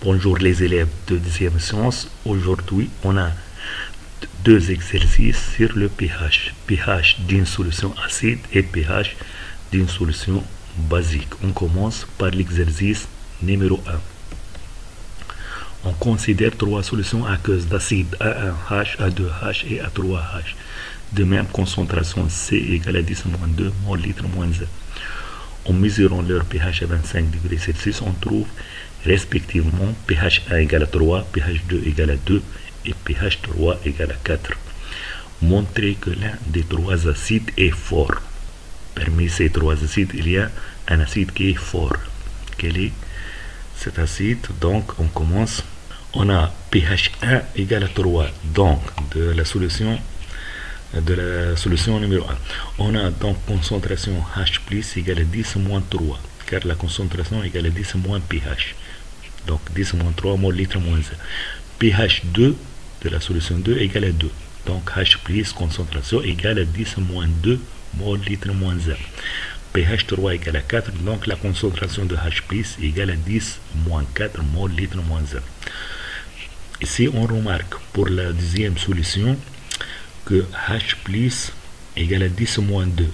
Bonjour les élèves de deuxième sciences. Aujourd'hui, on a deux exercices sur le pH. pH d'une solution acide et pH d'une solution basique. On commence par l'exercice numéro 1. On considère trois solutions aqueuses d'acide A1H, A2H et A3H de même concentration C égale à 10-2 mol litre moins 1. En mesurant leur pH à 25 degrés Celsius, on trouve respectivement pH 1 égale à 3, pH 2 égale à 2 et pH 3 égale à 4. Montrez que l'un des trois acides est fort. Parmi ces trois acides, il y a un acide qui est fort. Quel est cet acide? Donc, on commence. On a pH 1 égale à 3, donc de la solution numéro 1. On a donc concentration H plus égale à 10 moins 3, car la concentration égale à 10 moins pH. Donc 10 moins 3 mol litre moins 1. pH 2 de la solution 2 égale à 2. Donc H plus concentration égale à 10 moins 2 mol litre moins 1. pH 3 égale à 4. Donc la concentration de H plus égale à 10 moins 4 mol litre moins 1. Ici on remarque pour la deuxième solution que H plus égale à 10 moins 2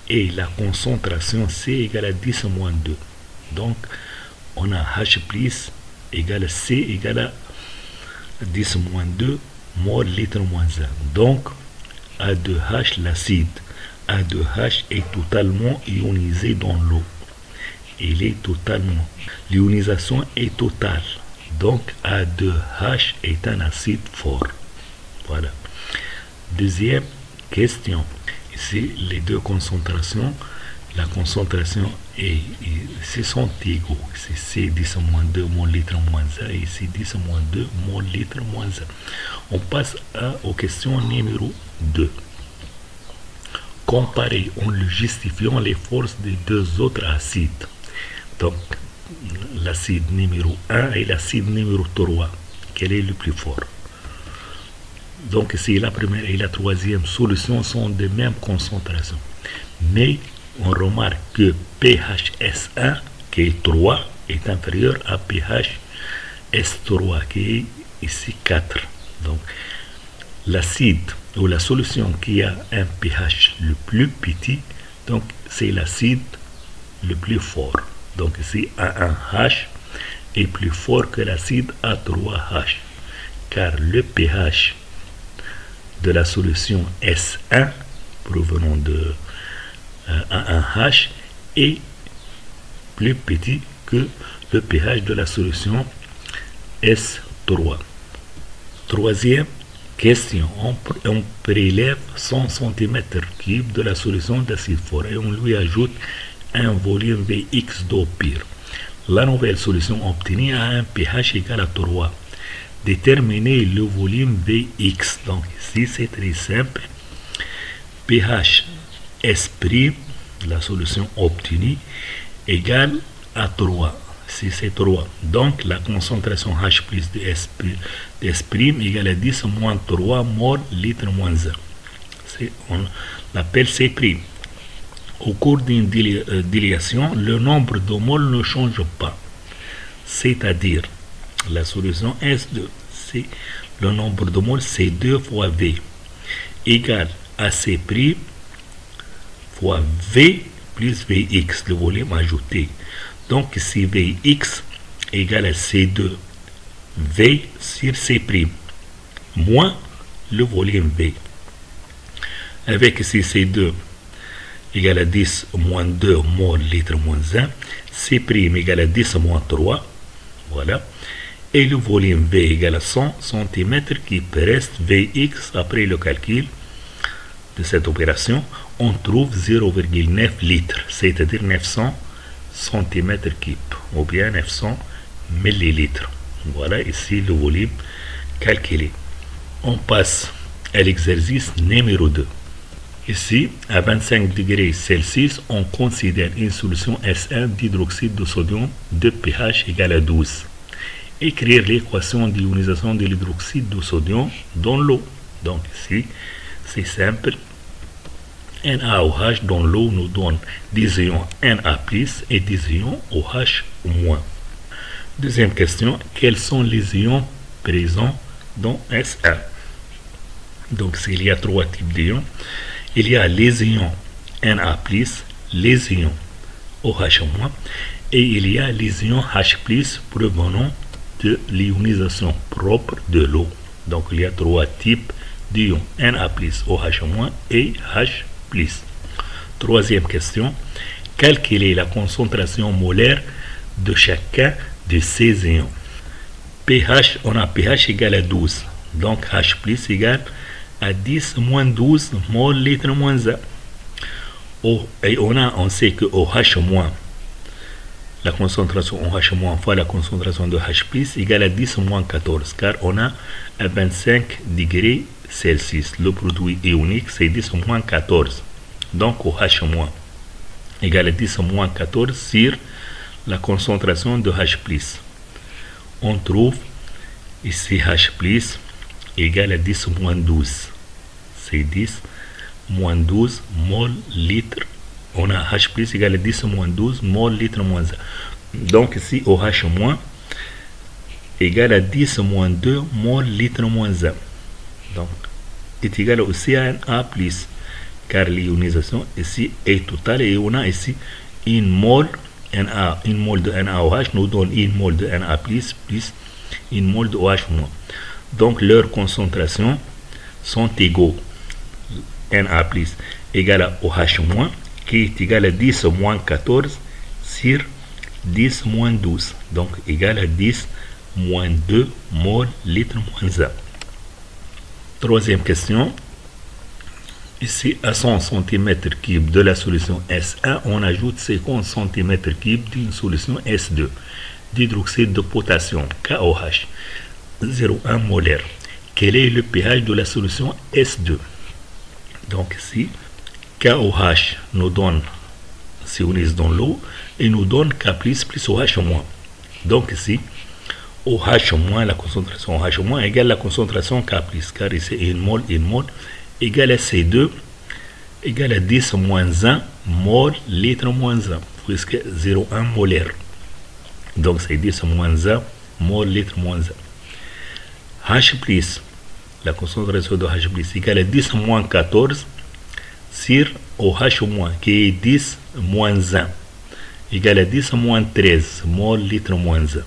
et la concentration C égale à 10 moins 2. Donc on a H plus égale à C égale à 10 moins 2 mol litre moins 1. Donc A2H, l'acide A2H est totalement ionisé dans l'eau. L'ionisation est totale. Donc A2H est un acide fort. Voilà. Deuxième question. Ici, les deux concentrations, la concentration et ici sont égaux. Ici, c'est 10 moins 2 mol litre moins 1 et ici 10 moins 2 mol litre moins 1. On passe aux questions numéro 2. Comparer en le justifiant les forces des deux autres acides. Donc, l'acide numéro 1 et l'acide numéro 3. Quel est le plus fort? Donc ici, la première et la troisième solution sont de même concentration. Mais on remarque que pH S1, qui est 3, est inférieur à pH S3, qui est ici 4. Donc l'acide ou la solution qui a un pH le plus petit, donc c'est l'acide le plus fort. Donc ici A1H est plus fort que l'acide A3H, car le pH de la solution S1 provenant de A1H est plus petit que le pH de la solution S3. Troisième question, on prélève 100 cm3 de la solution d'acide fort et on lui ajoute un volume Vx d'eau pure. La nouvelle solution obtenue a un pH égal à 3. Déterminer le volume Vx. Donc ici c'est très simple. pH S', la solution obtenue, égale à 3. Si c'est 3. Donc la concentration H plus de S', égale à 10 moins 3 mol litre moins 1. On l'appelle C'. Au cours d'une dilution, le nombre de moles ne change pas. C'est-à-dire, la solution S2, c'est le nombre de moles, c'est 2 fois V, égale à C' fois V plus Vx, le volume ajouté. Donc, si Vx égale à C2, V sur C', moins le volume V. Avec ici C2 égale à 10 moins 2 mol litre moins 1, C' égale à 10 moins 3, voilà. Et le volume V égale à 100 cm3 reste Vx après le calcul de cette opération. On trouve 0,9 litres, c'est-à-dire 900 cm3 ou bien 900 millilitres. Voilà ici le volume calculé. On passe à l'exercice numéro 2. Ici, à 25 degrés Celsius, on considère une solution S1 d'hydroxyde de sodium de pH égal à 12. Écrire l'équation d'ionisation de l'hydroxyde de sodium dans l'eau. Donc ici, c'est simple. NaOH dans l'eau nous donne des ions Na+ et des ions OH-. Deuxième question, quels sont les ions présents dans S1? Donc, s'il y a trois types d'ions, il y a les ions Na+, les ions OH-, et il y a les ions H+, provenant de l'ionisation propre de l'eau. Donc, il y a trois types d'ions, Na+, OH- et H+. Troisième question, calculer la concentration molaire de chacun de ces ions. pH, on a pH égale à 12. Donc H+ égale à 10 moins 12 mol litre moins 1. Et on sait que OH-, la concentration OH- fois la concentration de H+ égale à 10 moins 14, car on a à 25 degrés Celsius. Le produit ionique, c'est 10 moins 14. Donc OH- égale à 10 moins 14 sur la concentration de H+. On trouve ici H+ égale à 10 moins 12. C'est 10 moins 12 mol litre. On a H+ égale à 10 moins 12 mol litre moins 1. Donc ici OH- égale à 10 moins 2 mol litre moins 1. Donc est égal aussi à un A+, car l'ionisation ici est totale et on a ici une mol une mol de NaOH nous donne une mol de Na+, plus une mol de OH-. Donc leurs concentrations sont égaux. Na+ égale à OH- qui est égal à 10 moins 14 sur 10 moins 12. Donc égal à 10 moins 2 mol litre moins 1. Troisième question. Ici, à 100 cm3 de la solution S1, on ajoute 50 cm3 d'une solution S2 d'hydroxyde de potassium, KOH, 0,1 molaire. Quel est le pH de la solution S2? Donc ici, KOH nous donne, si on est dans l'eau, et nous donne K+, plus OH-. Donc ici, OH-, la concentration OH- égale la concentration K+, car ici, une mol, égale à C2, égale à 10 moins 1 mol litre moins 1, puisque 0,1 molaire. Donc c'est 10 moins 1 mol litre moins 1. H+, la concentration de H+, égale à 10 moins 14 sur OH-, qui est 10 moins 1, égale à 10 moins 13 mol litre moins 1.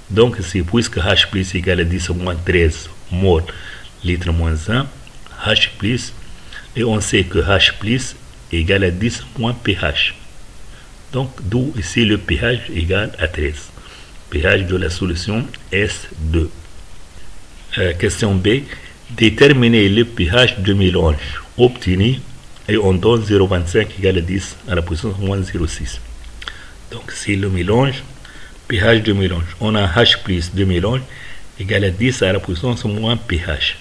Donc c'est puisque H+ égale à 10 moins 13 mol litre moins 1, H+, et on sait que H+ égale à 10 moins pH. Donc d'où ici le pH égale à 13. pH de la solution S2. Question B. Déterminer le pH de mélange obtenu et on donne 0,25 égale à 10 à la puissance moins 0,6. Donc c'est le mélange, pH de mélange. On a H+ de mélange égale à 10 à la puissance moins pH.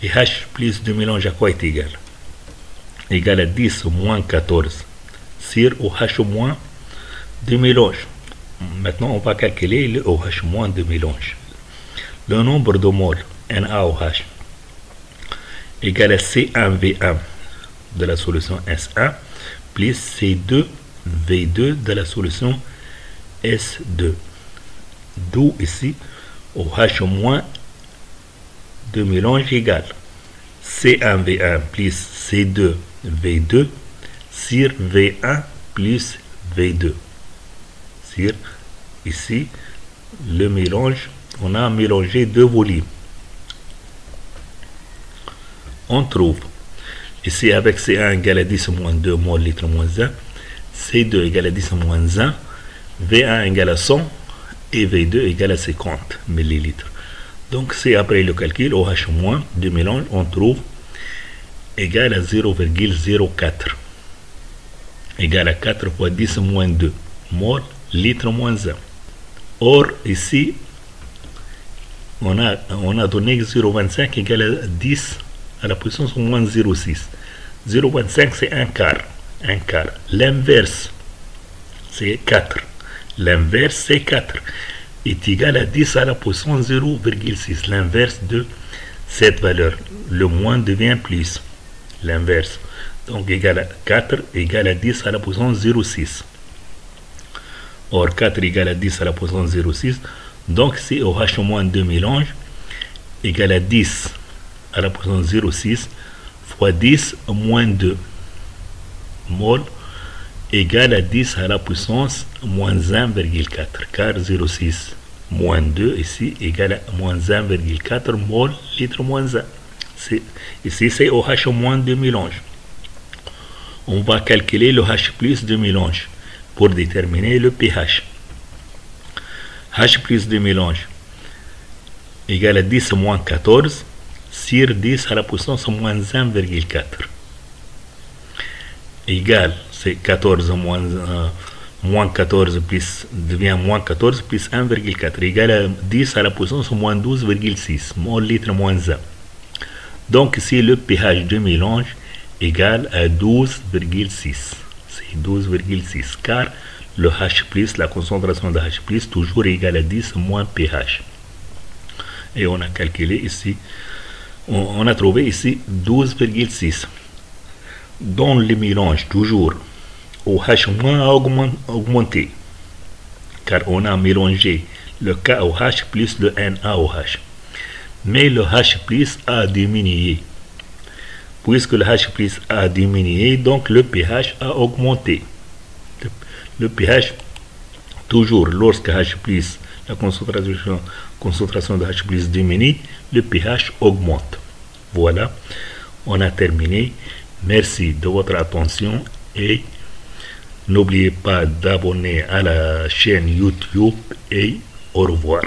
Et H+ de mélange à quoi est égal? Égal à 10 moins 14 sur OH- de mélange. Maintenant, on va calculer le OH- de mélange. Le nombre de moles NaOH égal à C1V1 de la solution S1 plus C2V2 de la solution S2. D'où ici OH- de mélange égale C1V1 plus C2V2 sur V1 plus V2. Sur ici le mélange, on a mélangé deux volumes. On trouve ici avec C1 égale à 10 moins 2 mol litre moins 1, C2 égale à 10 moins 1, V1 égale à 100 et V2 égale à 50 millilitres. Donc c'est après le calcul OH- de mélange, on trouve égal à 0,04 égal à 4 fois 10 moins 2 mol litre moins 1. Or ici on a donné 0,25 égal à 10 à la puissance moins 0,6. 0,25 c'est un quart. L'inverse c'est 4. L'inverse c'est 4 est égal à 10 à la puissance 0,6. L'inverse de cette valeur. Le moins devient plus. L'inverse. Donc égal à 4 égal à 10 à la puissance 0,6. Or 4 égale à 10 à la puissance 0,6. Donc c'est OH moins 2 mélange égale à 10 à la puissance 0,6 fois 10 moins 2 mol égale à 10 à la puissance moins 1,4, car 0,6 moins 2 ici égale à moins 1,4 mol litre moins 1. Ici c'est OH moins 2 mélange. On va calculer le H plus de mélange pour déterminer le pH. H plus de mélange égale à 10 moins 14 sur 10 à la puissance moins 1,4 égale, c'est 14 moins 14 plus devient moins 14 plus 1,4 égale à 10 à la puissance moins 12,6 mol litre moins 1. Donc ici le pH de mélange égale à 12,6. C'est 12,6 car le H plus, la concentration de H plus toujours égale à 10 moins pH. Et on a calculé ici, on a trouvé ici 12,6. Dans le mélange toujours, OH moins a augmenté car on a mélangé le KOH plus le NaOH. Mais le H plus a diminué. Puisque le H plus a diminué, donc le pH a augmenté. Le pH, toujours lorsque H plus, la concentration de H plus diminue, le pH augmente. Voilà, on a terminé. Merci de votre attention et n'oubliez pas d'abonner à la chaîne YouTube et au revoir.